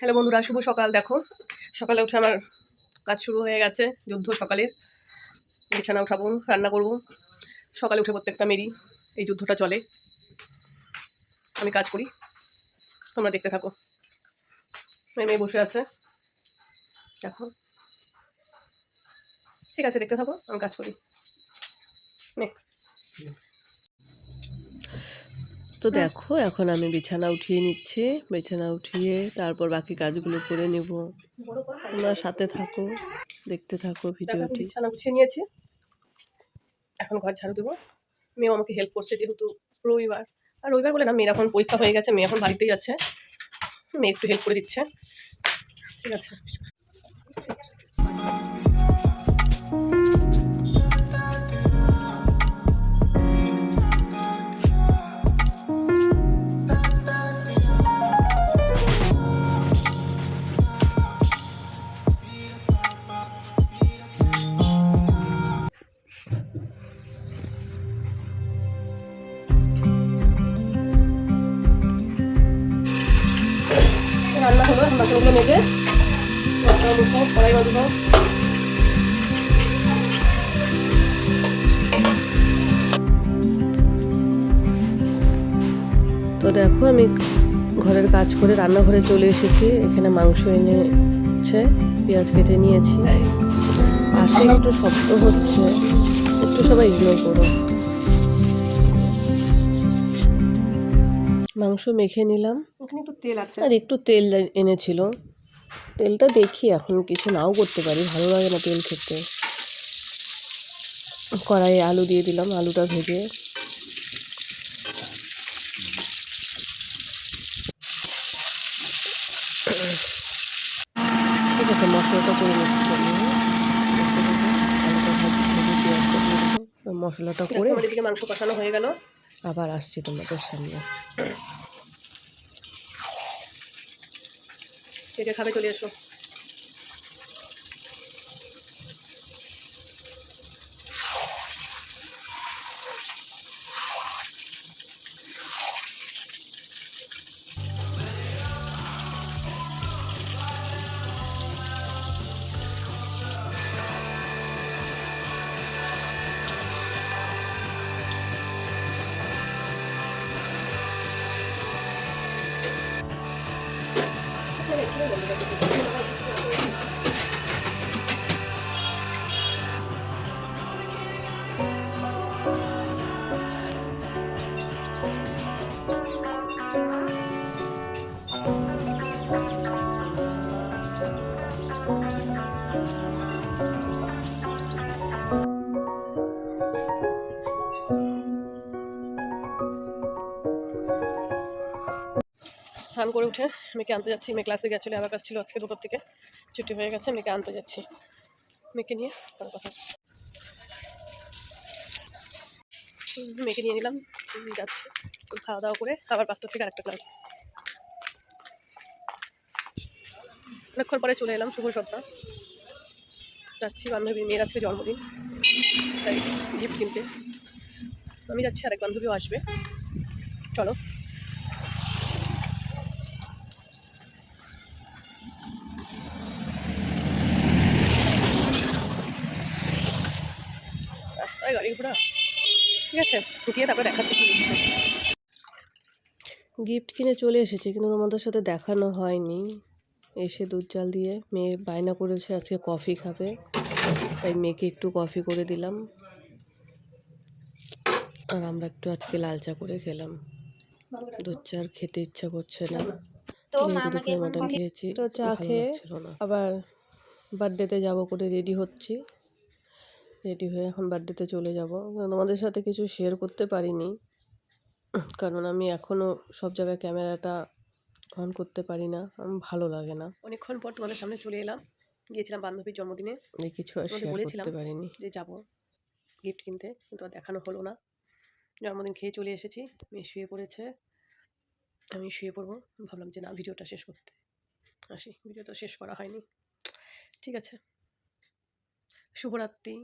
Hello বন্ধুরা, শুভ সকাল। দেখো সকালে উঠে আমার কাজ শুরু হয়ে গেছে। যুদ্ধ সকালের। বিছানা উঠাবো, রান্না করব। সকালে উঠে প্রত্যেকটা মেয়েরই এই যুদ্ধটা চলে। আমি কাজ করি, তোমরা দেখতে থাকো। মেয়ে বসে আছে, দেখো। ঠিক আছে, দেখতে থাকো, আমি কাজ করি। তো দেখো এখন আমি বিছানা উঠিয়ে নিচ্ছি। বিছানা উঠিয়ে তারপর বাকি কাজগুলো করে নেব। তোমরা সাথে থাকো, দেখতে থাকো ভিডিওটি। বিছানা গুছিয়ে নিয়েছি, এখন ঘর ঝাড়ু দেবো। মেয়েও আমাকে হেল্প করছে, যেহেতু রবিবার। আর রবিবার বলে না, মেয়ের এখন পরীক্ষা হয়ে গেছে, মেয়ে এখন বাড়িতেই আছে। মেয়ে একটু হেল্প করে দিচ্ছে, ঠিক আছে। রান্না হলো, এখন বাসনগুলো মেজে মুছে কড়াই মাজবো। তো দেখো আমি ঘরের কাজ করে রান্নাঘরে চলে এসেছি। এখানে মাংস এনেছে, পেঁয়াজ কেটে নিয়েছি। পাশে একটু শব্দ হচ্ছে, একটু সবাই ইগনোর করো। মাংস মেখে নিলাম, এখানে একটু তেল আছে আর একটু তেল এনেছিল। তেলটা দেখি, এখন কিছু নাও করতে পারি, ভালো লাগে না তেল খেতে। কড়াইয়ে আলু দিয়ে দিলাম, আলুটা ভেজে ঠিক আছে। মশলাটা করে নিচ্ছি আমি। মশলাটা করে আমার এদিকে মাংস কষানো হয়ে গেল, আবার আসছি তোমাদের সামনে। কে কে খাবে চলে এসো। স্নান করে উঠে মেয়েকে আনতে যাচ্ছি। মেয়ে ক্লাসে গেছিলো, আমার কাছ ছিল আজকে 2টোর থেকে ছুটি হয়ে গেছে। মেয়েকে আনতে যাচ্ছি, মেয়েকে নিয়ে কোনো কথা। মেয়েকে নিয়ে নিলাম, যাচ্ছি। খাওয়া দাওয়া করে আবার 5টা থেকে আরেকটা ক্লাস। অনেকক্ষণ পরে চলে এলাম শুভ সন্ধ্যা। যাচ্ছি বান্ধবীর মেয়ের আজকে জন্মদিন, তাই গিফট কিনতে আমি যাচ্ছি। আরেক বান্ধবীও আসবে, চলো। রাস্তায় গাড়ি ঘোড়া, ঠিক আছে, ঢুকিয়ে তারপরে দেখাচ্ছি কি গিফট কিনে চলে এসেছি, কিন্তু তোমাদের সাথে দেখানো হয়নি। এসে দুধ জাল দিয়ে মেয়ে বায়না করেছে আজকে কফি খাবে, তাই মেয়েকে একটু কফি করে দিলাম। আর আমরা একটু আজকে লাল চা করে খেলাম। দুধ চা আর খেতে ইচ্ছা করছে না, যেহেতু দুপুরে মাটন খেয়েছি। তো চা খেয়ে আবার বার্থডেতে যাব করে রেডি হচ্ছি। রেডি হয়ে এখন বার্থডেতে চলে যাব। তোমাদের সাথে কিছু শেয়ার করতে পারিনি, কারণ আমি এখনও সব জায়গায় ক্যামেরাটা অন করতে পারি না, আমার ভালো লাগে না। অনেকক্ষণ পর তোমাদের সামনে চলে এলাম। গিয়েছিলাম বান্ধবীর জন্মদিনে, কিছু আর শেয়ার করতে পারিনি যে যাবো গিফট কিনতে, কিন্তু আর দেখানো হলো না। জন্মদিন খেয়ে চলে এসেছি, মেয়ে শুয়ে পড়েছে, আমি শুয়ে পড়বো। ভাবলাম যে না, ভিডিওটা শেষ করতে আসি, ভিডিওটা শেষ করা হয়নি। ঠিক আছে, শুভরাত্রি।